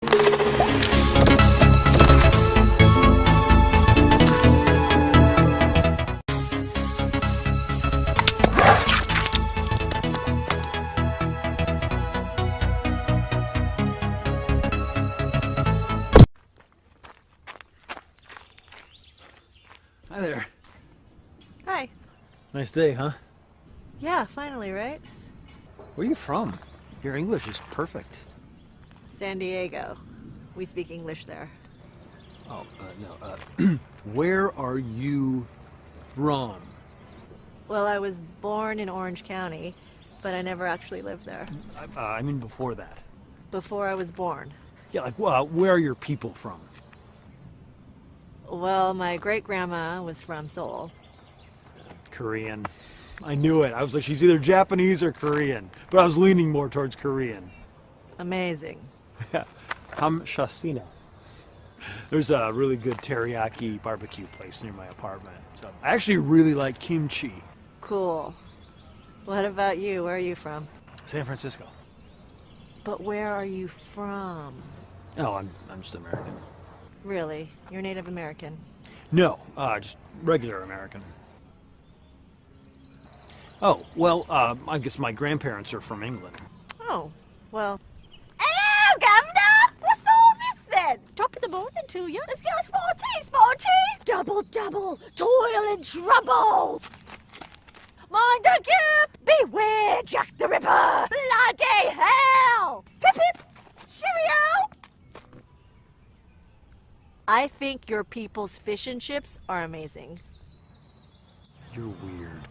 Hi there. Hi. Nice day, huh? Yeah, finally, right? Where are you from? Your English is perfect. San Diego. We speak English there. Oh, no. Where are you from? Well, I was born in Orange County, but I never actually lived there. I mean before that. Before I was born. Yeah, like, where are your people from? Well, my great-grandma was from Seoul. Korean. I knew it. I was like, she's either Japanese or Korean. But I was leaning more towards Korean. Amazing. Hamshasina. There's a really good teriyaki barbecue place near my apartment. So I actually really like kimchi. Cool. What about you? Where are you from? San Francisco. But where are you from? Oh, I'm just American. Really? You're Native American? No, just regular American. Oh, well, I guess my grandparents are from England. Oh, well. Hello, Governor! What's all this then? Top of the morning to you. Let's get a small tea. Double, toil and trouble. Mind the gap! Beware, Jack the Ripper! Bloody hell! Pip pip! Cheerio! I think your people's fish and chips are amazing. You're weird.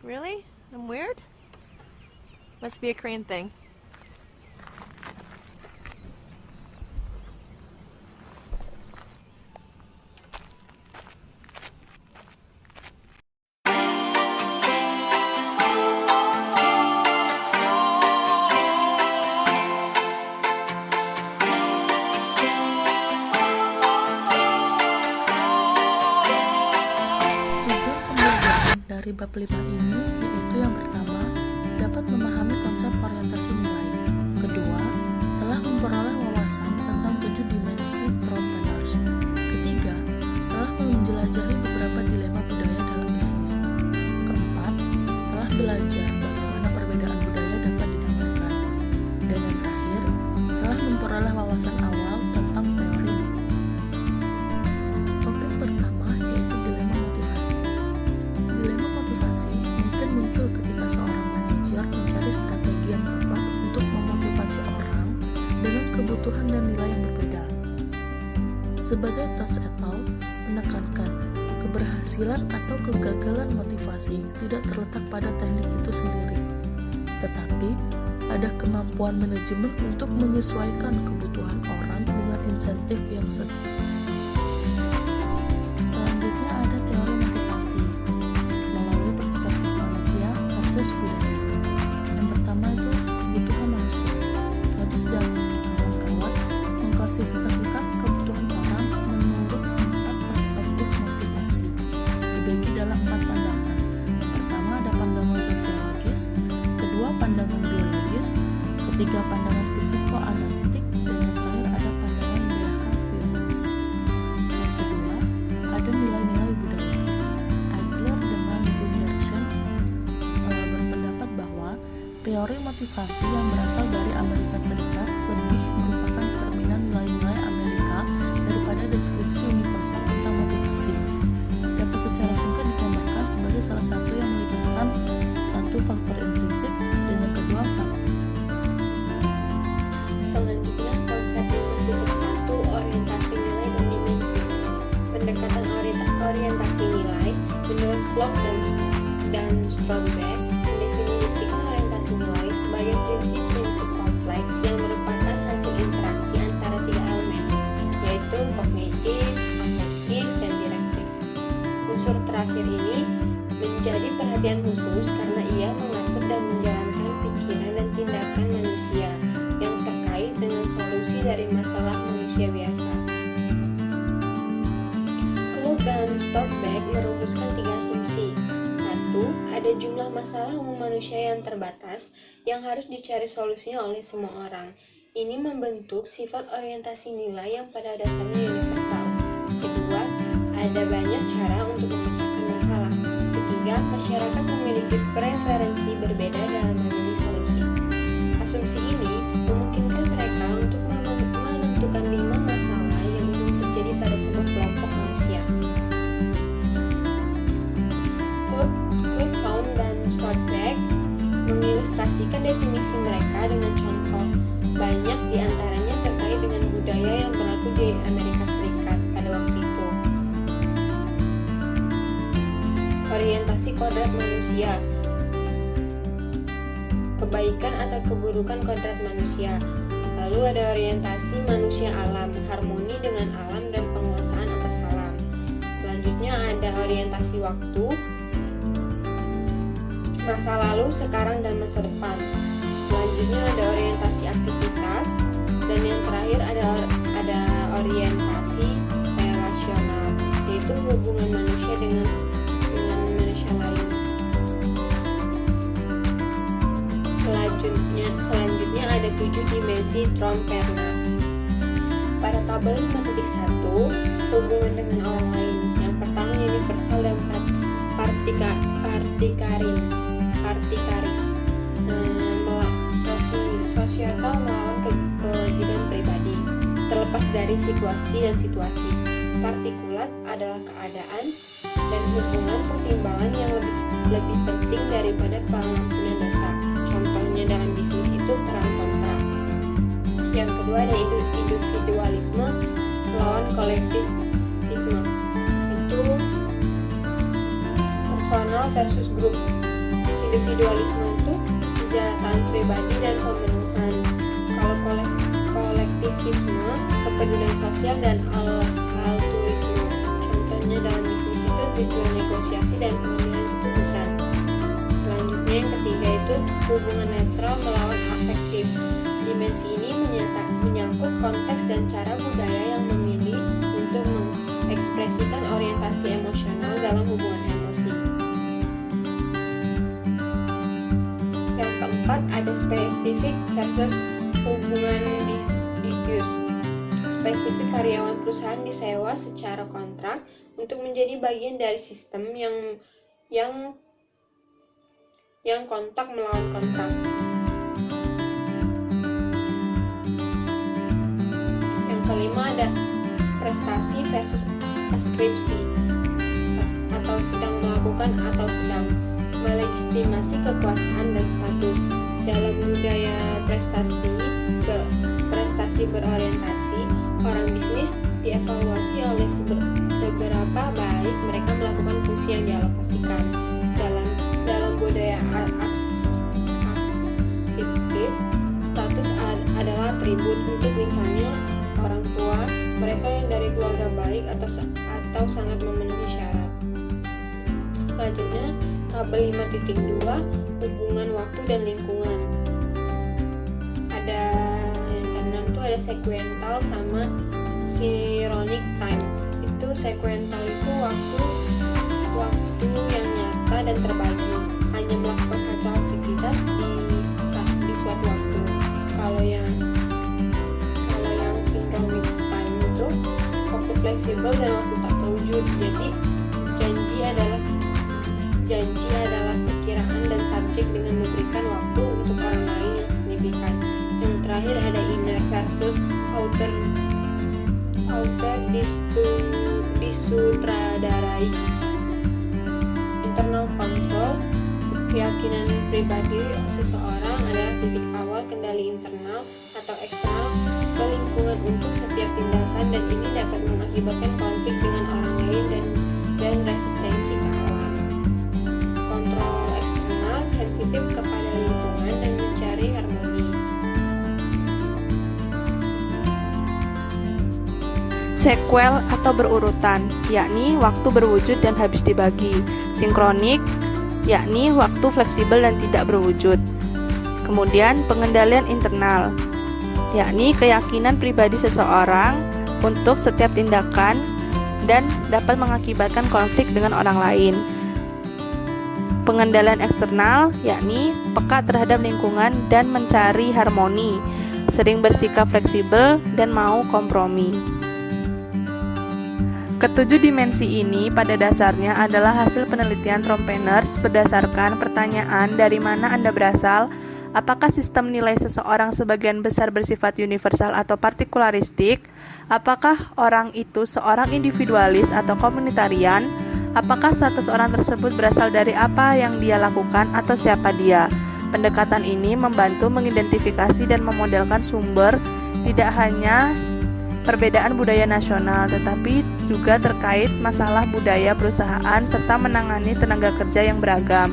Really? I'm weird? Must be a Korean thing. Dari bab 5 ini yaitu yang pertama, dapat memahami konsep orientasi nilai. Kedua, telah memperoleh wawasan tentang 7 dimensi propreneurs. Ketiga, telah menjelajahi beberapa dilema budaya dalam bisnis. Keempat, telah belajar bagaimana perbedaan budaya dapat dinamakan. Dan yang terakhir, telah memperoleh wawasan awal tentang teori. Topik pertama yaitu dilema motivasi. Dilema motivasi mungkin muncul ketika seorang manajer mencari strategi yang tepat untuk memotivasi orang dengan kebutuhan dan nilai yang berbeda. Sebagai Tots et al. Menekankan, keberhasilan atau kegagalan motivasi tidak terletak pada teknik itu sendiri, tetapi ada kemampuan manajemen untuk menyesuaikan kebutuhan orang dengan insentif yang sesuai. Selanjutnya ada teori motivasi melalui perspektif manusia versus budaya. Yang pertama itu kebutuhan manusia. Todis dan kawan-kawan mengklasifikasikan kebutuhan orang menurut 4 perspektif motivasi, dibagi dalam 4 pandangan. Yang pertama ada pandangan sosiologis, kedua pandangan biologis, ketiga pandangan psikoanalitik, dan yang terakhir ada pandangan behavioralis. Yang kedua ada nilai-nilai budaya. Adler dengan Gundersen berpendapat bahwa teori motivasi yang berasal dari Amerika Serikat lebih merupakan cerminan nilai-nilai Amerika daripada deskripsi universal tentang motivasi. Dapat secara singkat digambarkan sebagai salah satu yang melibatkan satu faktor intrinsik dan yang kedua faktor. Selanjutnya, konsep yang satu orientasi nilai dan dimensi. Pendekatan orientasi nilai menurut Block dan Stromberg mendefinisikan orientasi nilai sebagai prinsip-prinsip kompleks yang merupakan hasil interaksi antara 3 elemen, yaitu kognitif, afektif, dan direktif. Unsur terakhir ini menjadi perhatian khusus karena ia mengatur dan menjalankan pikiran dan tindakan manusia yang terkait dengan solusi dari masalah manusia biasa. Klug dan Stolberg merumuskan 3 asumsi. 1. Ada jumlah masalah umum manusia yang terbatas yang harus dicari solusinya oleh semua orang. Ini membentuk sifat orientasi nilai yang pada dasarnya universal. Kedua, ada banyak cara untuk memecahkan masalah. Ketiga, masyarakat memiliki preferensi berbeda dalam memilih solusi. Asumsi ini memungkinkan mereka untuk menentukan 5 masalah yang umum terjadi pada sebuah kelompok manusia. Kluckhohn dan Stolberg mengilustrasikan definisi mereka dengan contoh. Banyak di antaranya terkait dengan budaya yang berlaku di Amerika Serikat pada waktu itu. Orientasi kodrat manusia. Kebaikan atau keburukan kodrat manusia. Lalu ada orientasi manusia alam, harmoni dengan alam dan penguasaan atas alam. Selanjutnya ada orientasi waktu, masa lalu, sekarang, dan masa depan. Selanjutnya ada orientasi aktivitas, dan yang terakhir ada orientasi relasional, yaitu hubungan manusia dengan manusia lain. Selanjutnya ada 7 dimensi Trompernas. Pada tabel 5.1, hubungan dengan orang lain. Yang pertama universal dan partikaris. Sosial melawan kewajiban pribadi, terlepas dari situasi dan situasi. Partikulat adalah keadaan dan hubungan pertimbangan yang lebih penting daripada pengampunan dosa. Contohnya dalam bisnis itu perang kontrak. Yang kedua ada individualisme melawan kolektivisme. Itu personal versus grup. Individualisme itu kesejahteraan pribadi dan pemenuhan. Kalau kolektivisme, kepedulian sosial dan altruisme. Contohnya dalam bisnis itu tujuan negosiasi dan pengambilan keputusan. Selanjutnya yang ketiga itu hubungan netral melawan afektif. Dimensi ini menyangkut konteks dan cara budaya yang memilih untuk mengekspresikan orientasi emosional dalam hubungan emosi. Yang keempat ada spesifik versus hubungan diffuse. Spesifik karyawan perusahaan disewa secara kontrak untuk menjadi bagian dari sistem yang kontak melawan kontrak. Yang kelima ada prestasi versus askripsi, atau sedang melakukan atau sedang melegitimasi kekuasaan dan status. Dalam budaya prestasi berorientasi, orang bisnis dievaluasi oleh seberapa baik mereka melakukan fungsi yang dialokasikan. Dalam budaya akseptif, status adalah atribut. Untuk misalnya orang tua, mereka yang dari keluarga baik atau sangat memenuhi syarat. Selanjutnya tabel 5.2 hubungan waktu dan lingkungan. Ada yang keenam itu ada sequential sama synchronic time. Itu sequential itu waktu yang nyata dan terbagi, hanya melakukan satu aktivitas di suatu waktu. Kalau yang synchronic time itu waktu fleksibel dan waktu tak terwujud. Jadi janji adalah perkiraan dan subjek dengan memberikan waktu untuk orang lain yang signifikan. Yang terakhir ada inner versus outer disutradarai. Internal control, keyakinan pribadi seseorang adalah titik awal kendali internal atau eksternal ke lingkungan untuk setiap tindakan, dan ini dapat mengakibatkan konflik dengan orang lain dan resistensi ke alam. Kontrol eksternal sensitif kepada lingkungan dan mencari harmoni. Sequel atau berurutan, yakni waktu berwujud dan habis dibagi. Sinkronik, yakni waktu fleksibel dan tidak berwujud. Kemudian pengendalian internal, yakni keyakinan pribadi seseorang untuk setiap tindakan dan dapat mengakibatkan konflik dengan orang lain. Pengendalian eksternal, yakni peka terhadap lingkungan dan mencari harmoni. sering bersikap fleksibel, dan mau kompromi. Ketujuh dimensi ini pada dasarnya adalah hasil penelitian Trompeners berdasarkan pertanyaan dari mana Anda berasal, apakah sistem nilai seseorang sebagian besar bersifat universal atau partikularistik, apakah orang itu seorang individualis atau komunitarian, apakah status orang tersebut berasal dari apa yang dia lakukan atau siapa dia. Pendekatan ini membantu mengidentifikasi dan memodelkan sumber tidak hanya perbedaan budaya nasional, tetapi juga terkait masalah budaya perusahaan serta menangani tenaga kerja yang beragam.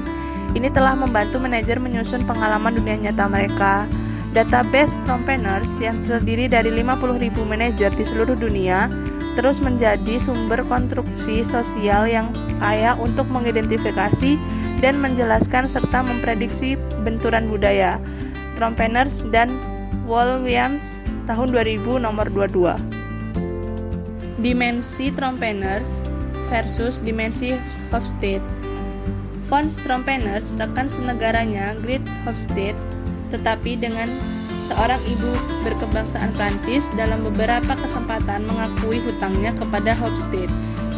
Ini telah membantu manajer menyusun pengalaman dunia nyata mereka. Database Trompeners yang terdiri dari 50.000 manajer di seluruh dunia terus menjadi sumber konstruksi sosial yang kaya untuk mengidentifikasi dan menjelaskan serta memprediksi benturan budaya. Trompeners dan Williams tahun 2000 nomor 22. Dimensi Trompeners versus dimensi Hofstede. Von Trompeners rekan senegaranya Grit Hofstede, tetapi dengan seorang ibu berkebangsaan Prancis dalam beberapa kesempatan mengakui hutangnya kepada Hofstede.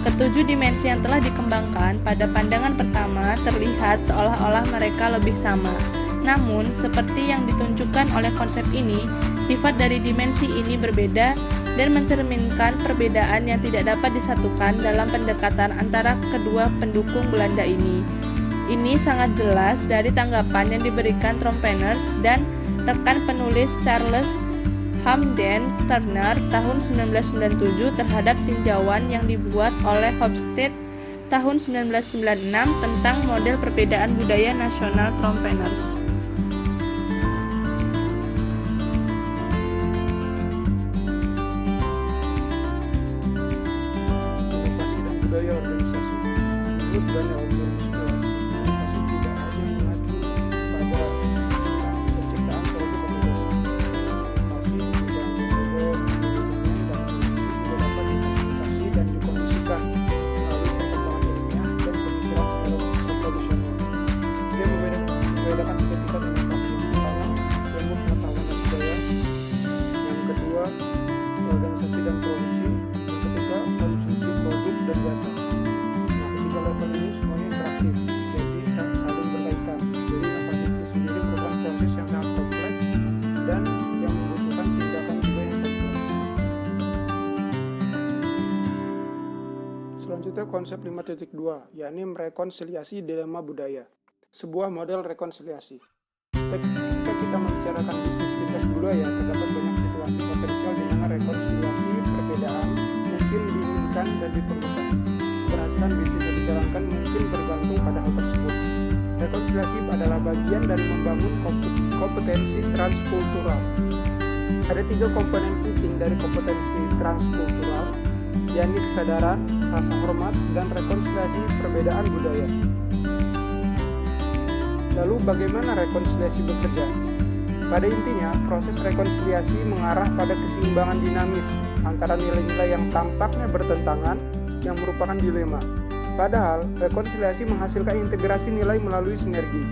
Ketujuh dimensi yang telah dikembangkan pada pandangan pertama terlihat seolah-olah mereka lebih sama. Namun, seperti yang ditunjukkan oleh konsep ini, sifat dari dimensi ini berbeda dan mencerminkan perbedaan yang tidak dapat disatukan dalam pendekatan antara kedua pendukung Belanda ini. Ini sangat jelas dari tanggapan yang diberikan Trompeners dan rekan penulis Charles Hamden Turner tahun 1997 terhadap tinjauan yang dibuat oleh Hofstede tahun 1996 tentang model perbedaan budaya nasional Trompeners. Inovasi dan budaya organisasi. Menurut Daniel 2011, inovasi tidak hanya mengacu pada penciptaan produk organisasi. Inovasi juga mencoba manajemen dan juga dapat diidentifikasi dan dikondisikan melalui perkembangan ilmiah dan pemikiran tradisional. Dia membedakan tiga tingkat inovasi. Pertama, ilmu pengetahuan dan budaya. Yang kedua, organisasi dan produksi. Yang ketiga, konsumsi produk dan jasa. Nah, ketiga level ini semuanya interaktif, jadi saling berkaitan. Jadi inovasi itu sendiri merupakan proses yang sangat kompleks dan yang membutuhkan tindakan juga yang kompleks. Selanjutnya konsep 5.2, yakni merekonsiliasi dilema budaya. Sebuah model rekonsiliasi. Ketika kita membicarakan bisnis lintas budaya, terdapat banyak situasi potensial di mana rekonsiliasi perbedaan mungkin diinginkan dan diperlukan. Keberhasilan bisnis yang dijalankan mungkin bergantung pada hal tersebut. Rekonsiliasi adalah bagian dari membangun kompetensi transkultural. Ada tiga komponen penting dari kompetensi transkultural, yakni kesadaran, rasa hormat, dan rekonsiliasi perbedaan budaya. Lalu bagaimana rekonsiliasi bekerja? Pada intinya, proses rekonsiliasi mengarah pada keseimbangan dinamis antara nilai-nilai yang tampaknya bertentangan yang merupakan dilema. Padahal, rekonsiliasi menghasilkan integrasi nilai melalui sinergi.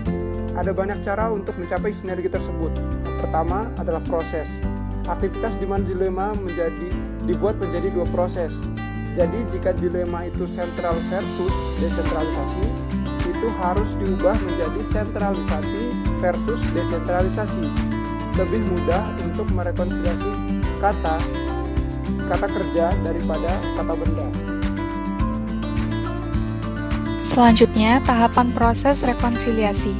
Ada banyak cara untuk mencapai sinergi tersebut. Yang pertama adalah proses. Aktivitas di mana dilema dibuat menjadi dua proses. Jadi, jika dilema itu sentral versus desentralisasi, itu harus diubah menjadi sentralisasi versus desentralisasi. Lebih mudah untuk merekonsiliasi kata kerja daripada kata benda. Selanjutnya, tahapan proses rekonsiliasi.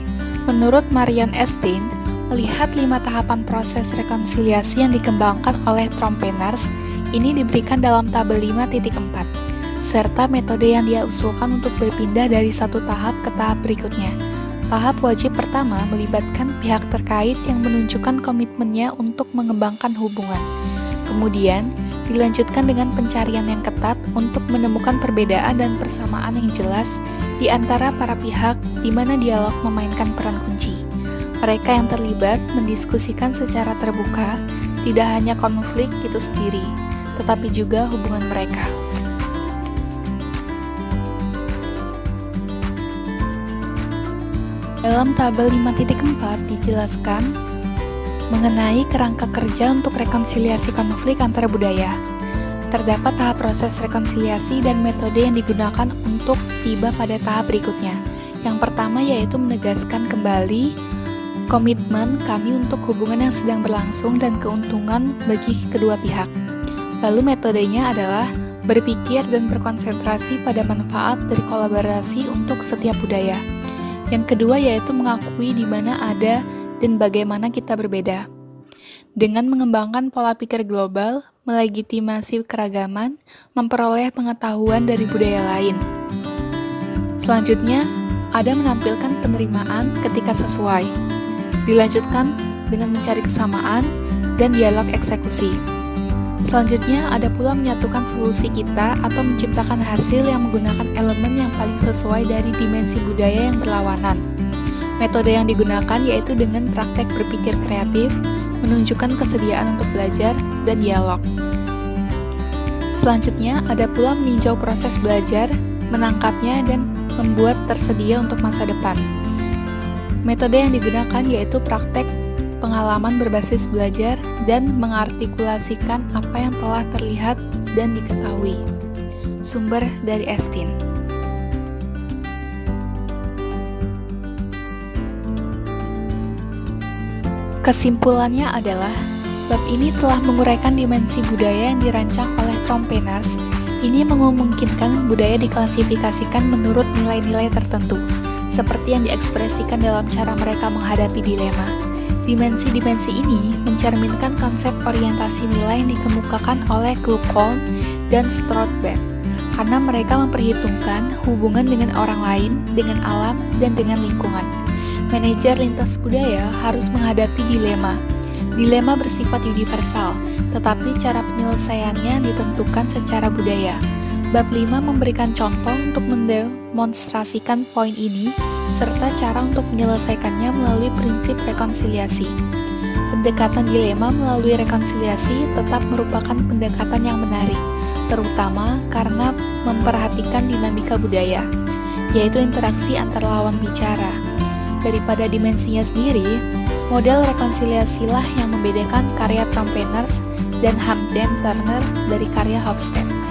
Menurut Marion Estain, melihat 5 tahapan proses rekonsiliasi yang dikembangkan oleh Trompeners, ini diberikan dalam tabel 5.4. serta metode yang dia usulkan untuk berpindah dari satu tahap ke tahap berikutnya. Tahap wajib pertama melibatkan pihak terkait yang menunjukkan komitmennya untuk mengembangkan hubungan. Kemudian, dilanjutkan dengan pencarian yang ketat untuk menemukan perbedaan dan persamaan yang jelas di antara para pihak di mana dialog memainkan peran kunci. Mereka yang terlibat mendiskusikan secara terbuka tidak hanya konflik itu sendiri, tetapi juga hubungan mereka. Dalam tabel 5.4 dijelaskan mengenai kerangka kerja untuk rekonsiliasi konflik antara budaya. Terdapat tahap proses rekonsiliasi dan metode yang digunakan untuk tiba pada tahap berikutnya. Yang pertama yaitu menegaskan kembali komitmen kami untuk hubungan yang sedang berlangsung dan keuntungan bagi kedua pihak. Lalu metodenya adalah berpikir dan berkonsentrasi pada manfaat dari kolaborasi untuk setiap budaya. Yang kedua yaitu mengakui di mana ada dan bagaimana kita berbeda. Dengan mengembangkan pola pikir global, melegitimasi keragaman, memperoleh pengetahuan dari budaya lain. Selanjutnya, ada menampilkan penerimaan ketika sesuai. Dilanjutkan dengan mencari kesamaan dan dialog eksekusi. Selanjutnya, ada pula menyatukan solusi kita atau menciptakan hasil yang menggunakan elemen yang paling sesuai dari dimensi budaya yang berlawanan. Metode yang digunakan yaitu dengan praktek berpikir kreatif, menunjukkan kesediaan untuk belajar, dan dialog. Selanjutnya, ada pula meninjau proses belajar, menangkapnya, dan membuat tersedia untuk masa depan. Metode yang digunakan yaitu praktek pengalaman berbasis belajar dan mengartikulasikan apa yang telah terlihat dan diketahui. Sumber dari Estin. Kesimpulannya adalah, bab ini telah menguraikan dimensi budaya yang dirancang oleh Trompenaars. Ini memungkinkan budaya diklasifikasikan menurut nilai-nilai tertentu, seperti yang diekspresikan dalam cara mereka menghadapi dilema. Dimensi-dimensi ini mencerminkan konsep orientasi nilai yang dikemukakan oleh Kluckhohn dan Stroudbeck, karena mereka memperhitungkan hubungan dengan orang lain, dengan alam, dan dengan lingkungan. Manajer lintas budaya harus menghadapi dilema. Dilema bersifat universal, tetapi cara penyelesaiannya ditentukan secara budaya. Bab 5 memberikan contoh untuk mendemonstrasikan poin ini, serta cara untuk menyelesaikannya melalui prinsip rekonsiliasi. Pendekatan dilema melalui rekonsiliasi tetap merupakan pendekatan yang menarik, terutama karena memperhatikan dinamika budaya, yaitu interaksi antar lawan bicara. Daripada dimensinya sendiri, model rekonsiliasilah yang membedakan karya Trompenaars dan Hamden Turner dari karya Hofstede.